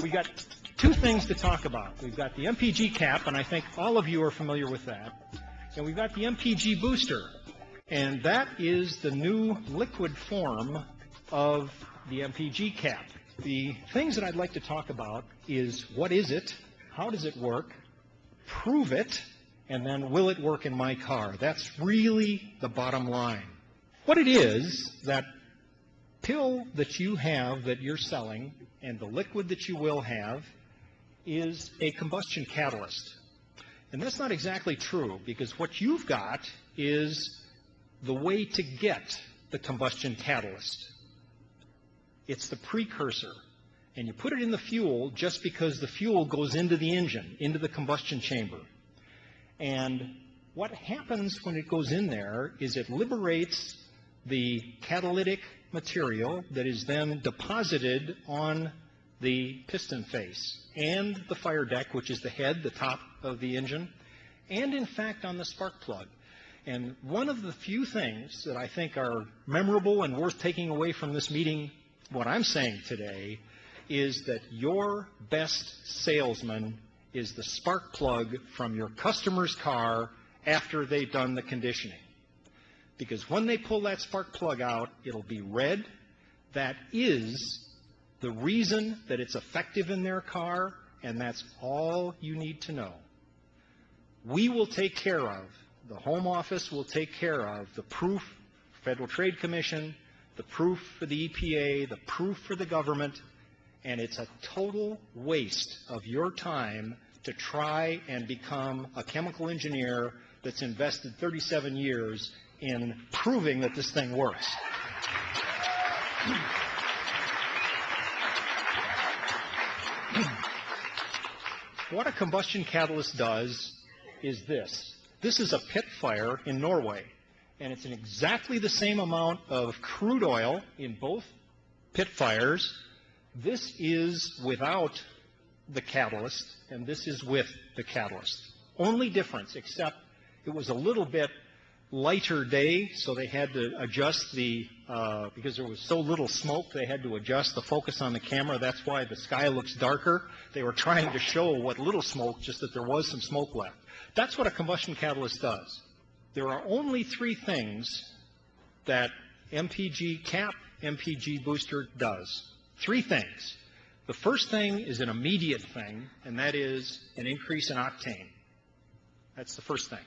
we got two things to talk about. We've got the MPG-CAP, and I think all of you are familiar with that. And we've got the MPG booster, and that is the new liquid form of the MPG-CAP. The things that I'd like to talk about is what is it, how does it work, prove it, and then will it work in my car? That's really the bottom line. What it is, that pill that you have that you're selling and the liquid that you will have is a combustion catalyst. And that's not exactly true, because what you've got is the way to get the combustion catalyst. It's the precursor. And you put it in the fuel just because the fuel goes into the engine, into the combustion chamber. And what happens when it goes in there is it liberates the catalytic material that is then deposited on the piston face and the fire deck, which is the head, the top of the engine, and in fact on the spark plug. And one of the few things that I think are memorable and worth taking away from this meeting, what I'm saying today, is that your best salesman is the spark plug from your customer's car after they've done the conditioning. Because when they pull that spark plug out, it'll be red. That is the reason that it's effective in their car, and that's all you need to know. We will take care of, the Home Office will take care of the proof, Federal Trade Commission, the proof for the EPA, the proof for the government, and it's a total waste of your time to try and become a chemical engineer that's invested 37 years in proving that this thing works. What a combustion catalyst does is this. This is a pit fire in Norway, and it's in exactly the same amount of crude oil in both pit fires. This is without the catalyst, and this is with the catalyst. Only difference, except it was a little bit lighter day, so they had to adjust the, because there was so little smoke, they had to adjust the focus on the camera. That's why the sky looks darker. They were trying to show what little smoke, just that there was some smoke left. That's what a combustion catalyst does. There are only three things that MPG-CAP, MPG booster does. Three things. The first thing is an immediate thing, and that is an increase in octane. That's the first thing.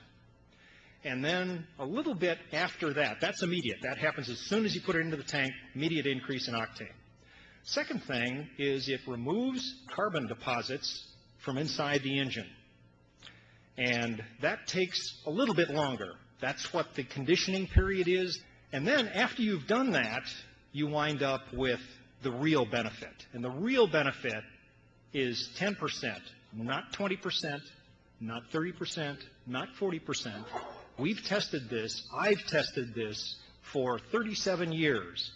And then a little bit after that, that's immediate. That happens as soon as you put it into the tank, immediate increase in octane. Second thing is it removes carbon deposits from inside the engine. And that takes a little bit longer. That's what the conditioning period is. And then after you've done that, you wind up with the real benefit. And the real benefit is 10%, not 20%, not 30%, not 40%. We've tested this, I've tested this for 37 years,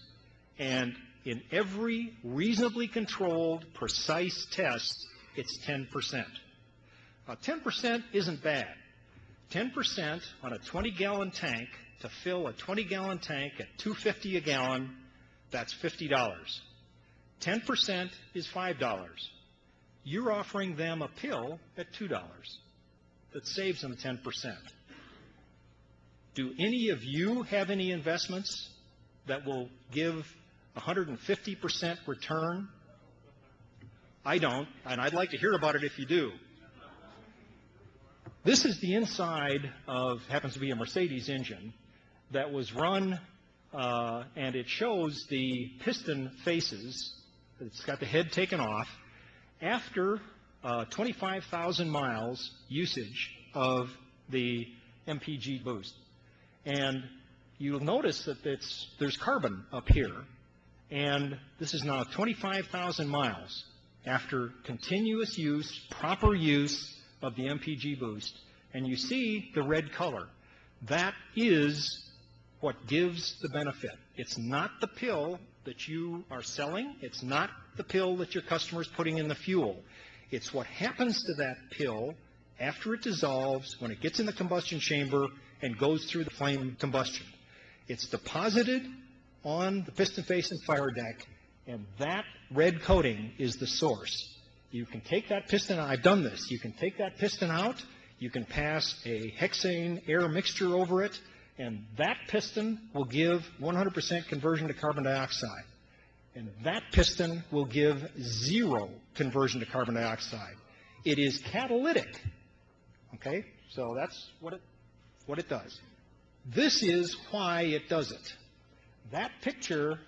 and in every reasonably controlled, precise test, it's 10%. 10% isn't bad. 10% on a 20-gallon tank, to fill a 20-gallon tank at $2.50 a gallon, that's $50. 10% is $5. You're offering them a pill at $2 that saves them 10%. Do any of you have any investments that will give 150% return? I don't, and I'd like to hear about it if you do. This is the inside of, happens to be a Mercedes engine, that was run, and it shows the piston faces. It's got the head taken off after 25,000 miles usage of the MPG boost. And you'll notice that there's carbon up here, and this is now 25,000 miles after continuous use, proper use of the MPG boost, and you see the red color. That is what gives the benefit. It's not the pill that you are selling. It's not the pill that your customer is putting in the fuel. It's what happens to that pill after it dissolves, when it gets in the combustion chamber and goes through the flame combustion. It's deposited on the piston face and fire deck, and that red coating is the source. You can take that piston, I've done this, you can take that piston out, you can pass a hexane air mixture over it, and that piston will give 100% conversion to carbon dioxide. And that piston will give 0 conversion to carbon dioxide. It is catalytic. Okay? So that's what it does. This is why it does it. That picture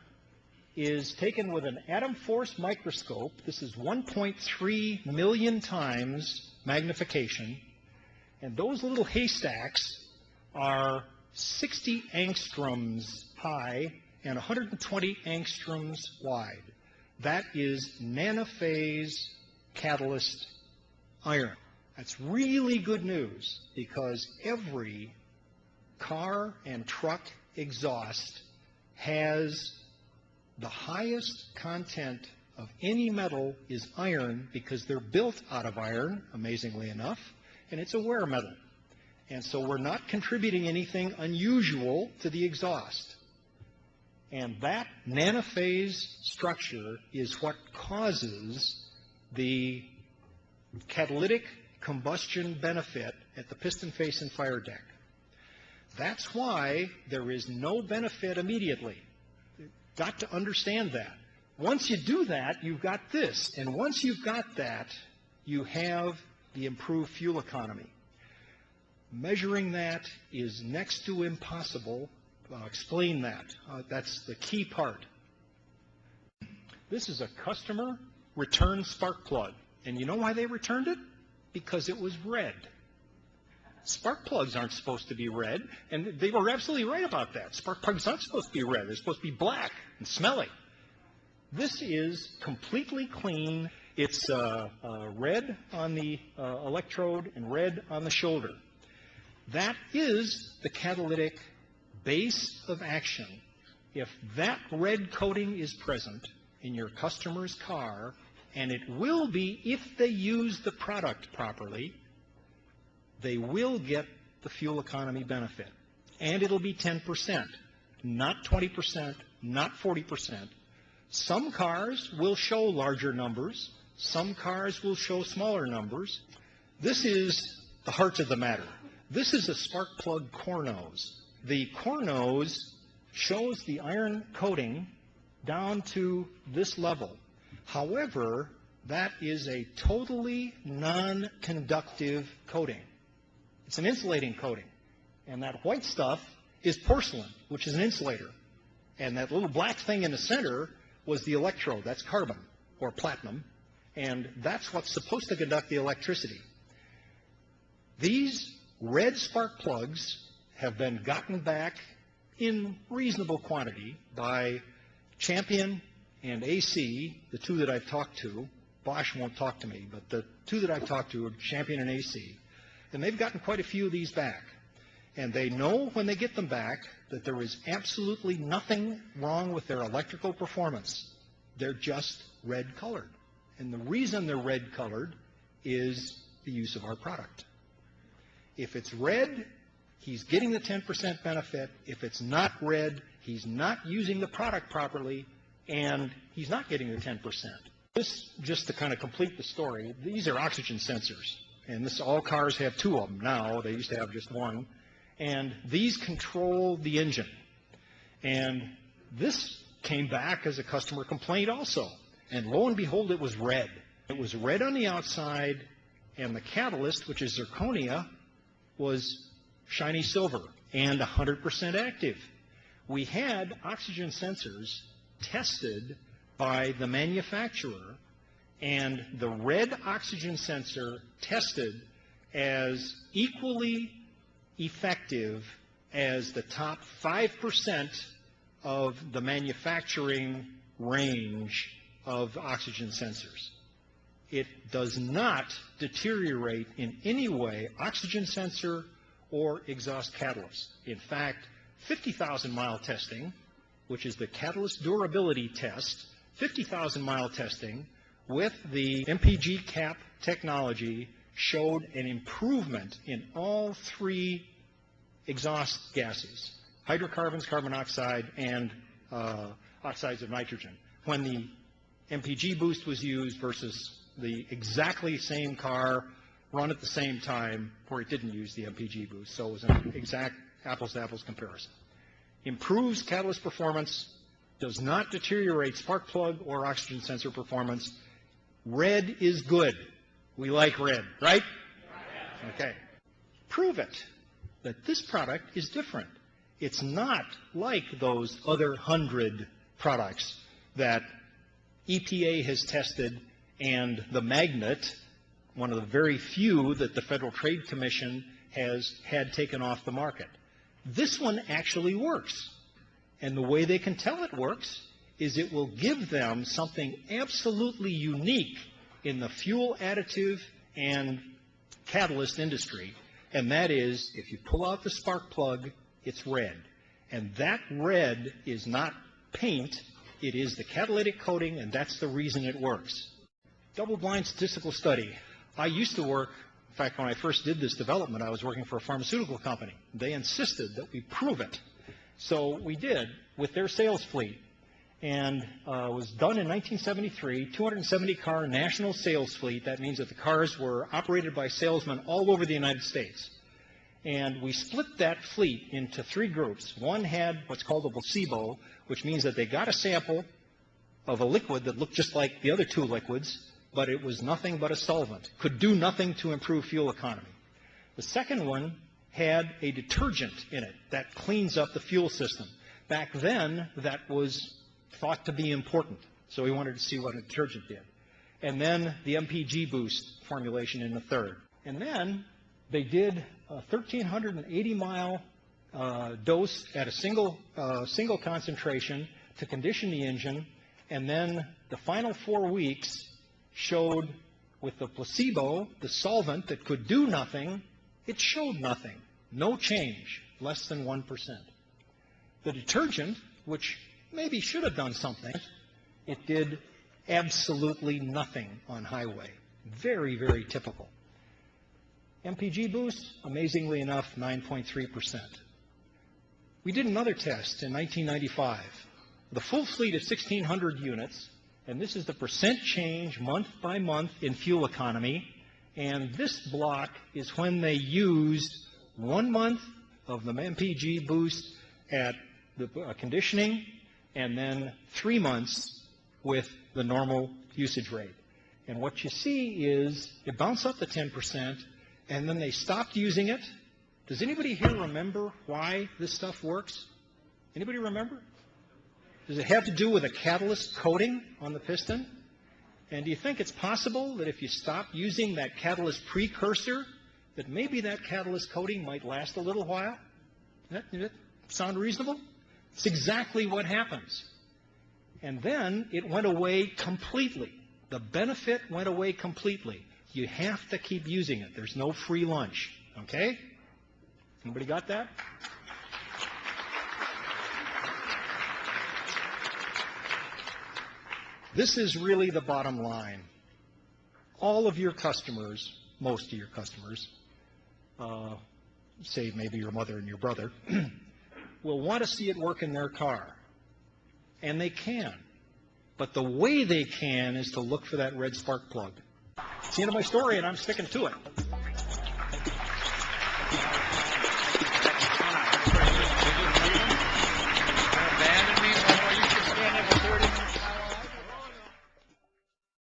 is taken with an atom force microscope. This is 1.3 million times magnification. And those little haystacks are 60 angstroms high and 120 angstroms wide. That is nanophase catalyst iron. That's really good news because every car and truck exhaust has the highest content of any metal is iron because they're built out of iron, amazingly enough, and it's a wear metal. And so we're not contributing anything unusual to the exhaust. And that nanophase structure is what causes the catalytic combustion benefit at the piston face and fire deck. That's why there is no benefit immediately. You've got to understand that. Once you do that, you've got this. And once you've got that, you have the improved fuel economy. Measuring that is next to impossible. I'll explain that. That's the key part. This is a customer return spark plug. And you know why they returned it? Because it was red. Spark plugs aren't supposed to be red, and they were absolutely right about that. Spark plugs aren't supposed to be red. They're supposed to be black and smelly. This is completely clean. It's red on the electrode and red on the shoulder. That is the catalytic base of action. If that red coating is present in your customer's car, and it will be if they use the product properly, they will get the fuel economy benefit. And it'll be 10%, not 20%, not 40%. Some cars will show larger numbers. Some cars will show smaller numbers. This is the heart of the matter. This is a spark plug core nose. The core nose shows the iron coating down to this level. However, that is a totally non-conductive coating. It's an insulating coating. And that white stuff is porcelain, which is an insulator. And that little black thing in the center was the electrode. That's carbon or platinum. And that's what's supposed to conduct the electricity. These red spark plugs have been gotten back in reasonable quantity by Champion and AC, the two that I've talked to. Bosch won't talk to me, but the two that I've talked to are Champion and AC. And they've gotten quite a few of these back. And they know when they get them back that there is absolutely nothing wrong with their electrical performance. They're just red colored. And the reason they're red colored is the use of our product. If it's red, he's getting the 10% benefit. If it's not red, he's not using the product properly, and he's not getting the 10%. This, just to kind of complete the story, these are oxygen sensors. And all cars have 2 of them now. They used to have just 1. And these control the engine. And this came back as a customer complaint also. And lo and behold, it was red. It was red on the outside, and the catalyst, which is zirconia, was shiny silver and 100% active. We had oxygen sensors tested by the manufacturer, and the red oxygen sensor tested as equally effective as the top 5% of the manufacturing range of oxygen sensors. It does not deteriorate in any way oxygen sensor or exhaust catalyst. In fact, 50,000 mile testing, which is the catalyst durability test, 50,000 mile testing with the MPG-CAP technology showed an improvement in all 3 exhaust gases, hydrocarbons, carbon dioxide, and oxides of nitrogen, when the MPG boost was used versus the exactly same car run at the same time where it didn't use the MPG boost. So it was an exact apples-to-apples comparison. Improves catalyst performance, does not deteriorate spark plug or oxygen sensor performance. Red is good. We like red, right? Okay. Prove it that this product is different. It's not like those other 100 products that EPA has tested and the magnet, one of the very few that the Federal Trade Commission has had taken off the market. This one actually works. And the way they can tell it works is it will give them something absolutely unique in the fuel additive and catalyst industry, and that is if you pull out the spark plug, it's red. And that red is not paint, it is the catalytic coating, and that's the reason it works. Double-blind statistical study. I used to work, in fact, when I first did this development, I was working for a pharmaceutical company. They insisted that we prove it. So we did with their sales fleet. And it was done in 1973, 270-car national sales fleet. That means that the cars were operated by salesmen all over the United States. And we split that fleet into 3 groups. One had what's called a placebo, which means that they got a sample of a liquid that looked just like the other 2 liquids, but it was nothing but a solvent, could do nothing to improve fuel economy. The second one had a detergent in it that cleans up the fuel system. Back then, that was thought to be important, so we wanted to see what a detergent did. And then the MPG boost formulation in the third. And then they did a 1,380-mile dose at a single concentration to condition the engine, and then the final 4 weeks showed with the placebo, the solvent that could do nothing, it showed nothing. No change, less than 1%. The detergent, which maybe should have done something, it did absolutely nothing on highway. Very, very typical. MPG boost, amazingly enough, 9.3%. We did another test in 1995. The full fleet of 1,600 units, and this is the percent change month by month in fuel economy, and this block is when they used 1 month of the MPG boost at the conditioning, and then 3 months with the normal usage rate. And what you see is it bounced up to 10%, and then they stopped using it. Does anybody here remember why this stuff works? Anybody remember? Does it have to do with a catalyst coating on the piston? And do you think it's possible that if you stop using that catalyst precursor, that maybe that catalyst coating might last a little while? Does that sound reasonable? It's exactly what happens. And then it went away completely. The benefit went away completely. You have to keep using it. There's no free lunch. Okay? Anybody got that? This is really the bottom line. All of your customers, most of your customers, save maybe your mother and your brother, will want to see it work in their car. And they can. But the way they can is to look for that red spark plug. It's the end of my story, and I'm sticking to it.